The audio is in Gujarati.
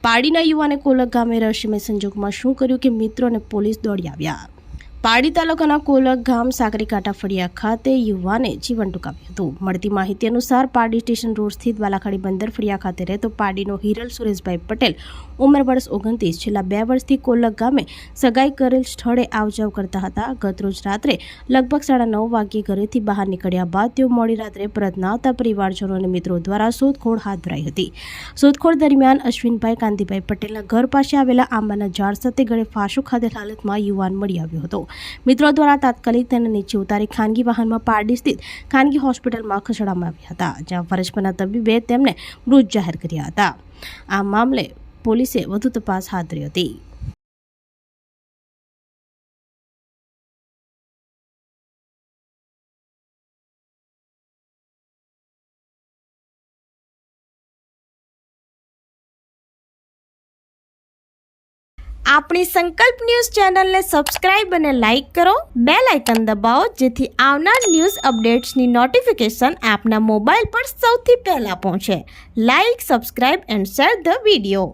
પાડીના યુવાને કોલક ગામે રહસ્યમય સંજોગોમાં શું કર્યું કે મિત્રો અને પોલીસ દોડી આવ્યા। પાડી તાલુકાના કોલક ગામ સાકરીકાંઠા ફળિયા ખાતે યુવાને જીવન ટૂંકાવ્યું હતું। મળતી માહિતી અનુસાર પાડી સ્ટેશન રોડ સ્થિત બાલાખાડી બંદર ફળિયા ખાતે રહેતો પાડીનો હિરલ સુરેશભાઈ પટેલ ઉંમર વર્ષ 29 છેલ્લા 2 વર્ષથી કોલક ગામે સગાઈ કરેલ સ્થળે આવજાવ કરતા હતા। ગતરોજ રાત્રે લગભગ 9:30 વાગ્યે ઘરેથી બહાર નીકળ્યા બાદ તેઓ મોડી રાત્રે પરત ન આવતા પરિવારજનો અને મિત્રો દ્વારા શોધખોળ હાથ ધરાઈ હતી। શોધખોળ દરમિયાન અશ્વિનભાઈ કાંતિભાઈ પટેલના ઘર પાસે આવેલા આંબાના ઝાડ સાથે ગળે ફાંસો ખાધેલ હાલતમાં યુવાન મળી આવ્યો હતો। મિત્રો દ્વારા તાત્કાલિક તેને નીચે ઉતારી ખાનગી વાહનમાં પારડી સ્થિત ખાનગી હોસ્પિટલમાં ખસેડવામાં આવ્યા હતા, જ્યાં ફરજ પરના તબીબે તેમને મૃત જાહેર કર્યા હતા। આ મામલે પોલીસે વધુ તપાસ હાથ ધરી હતી। આપણી સંકલ્પ ન્યૂઝ ચેનલને સબસ્ક્રાઇબ અને લાઇક કરો, બેલ આઇકન દબાવો જેથી આવનાર ન્યૂઝ અપડેટ્સની નોટિફિકેશન આપના મોબાઈલ પર સૌથી પહેલા પહોંચે। Like, subscribe and share the video.